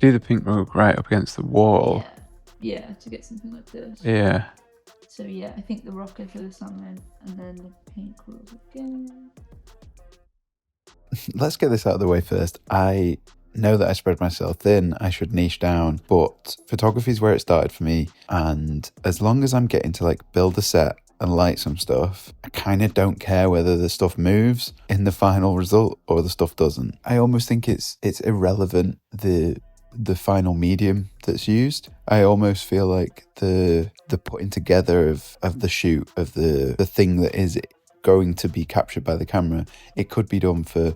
could do the pink rug right up against the wall. Yeah, to get something like this. Yeah. So yeah, I think the rocker for the salmon and then the pink rug again. Let's get this out of the way first. I know that I spread myself thin. I should niche down, but photography is where it started for me. And as long as I'm getting to like build a set and light some stuff, I kind of don't care whether the stuff moves in the final result or the stuff doesn't. I almost think it's irrelevant the final medium that's used. I almost feel like the putting together of the shoot, of the thing that is going to be captured by the camera, it could be done for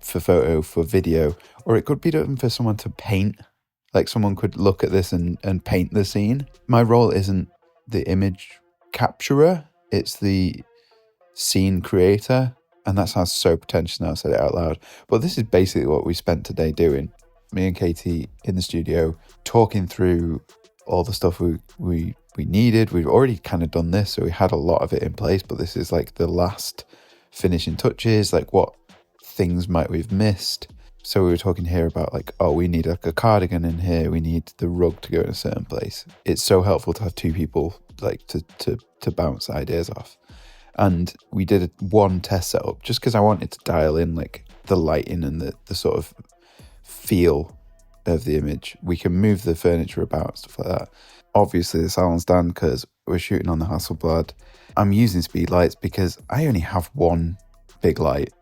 photo, for video, or it could be done for someone to paint. Like someone could look at this and paint the scene. My role isn't the image capturer, it's the scene creator, and that sounds so pretentious now I said it out loud, but this is basically what we spent today doing. Me and Katie in the studio talking through all the stuff we needed. We've already kind of done this, so we had a lot of it in place, but this is like the last finishing touches, like what things might we've missed. So we were talking here about like, oh, we need like a cardigan in here, we need the rug to go in a certain place. It's so helpful to have two people like to bounce ideas off. And we did one test setup just because I wanted to dial in like the lighting and the sort of feel of the image. We can move the furniture about, stuff like that. Obviously the salon's done because we're shooting on the Hasselblad. I'm using speed lights because I only have one big light,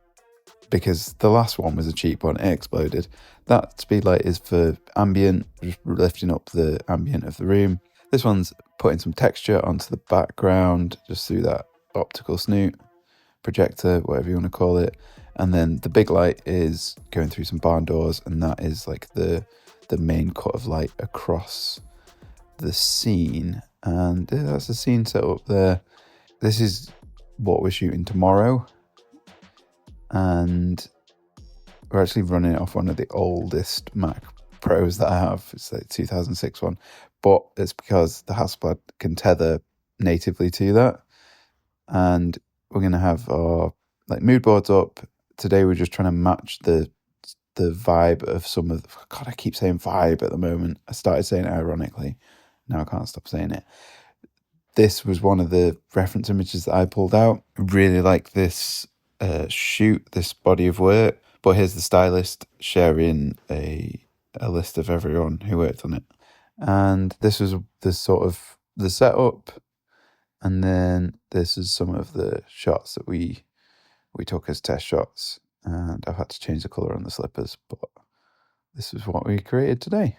because the last one was a cheap one, it exploded. That speed light is for ambient, just lifting up the ambient of the room. This one's putting some texture onto the background just through that optical snoot, projector, whatever you want to call it. And then the big light is going through some barn doors, and that is like the main cut of light across the scene. And that's the scene set up there. This is what we're shooting tomorrow, and we're actually running it off one of the oldest Mac Pros that I have. It's like 2006 one, but it's because the Hasselblad can tether natively to that. And we're going to have our like mood boards up. Today we're just trying to match the vibe of some of God, I keep saying vibe at the moment. I started saying it ironically. Now I can't stop saying it. This was one of the reference images that I pulled out. Really like this shoot, this body of work. But here's the stylist sharing a list of everyone who worked on it. And this was the sort of the setup. And then this is some of the shots that we took as test shots. And I've had to change the colour on the slippers, but this is what we created today.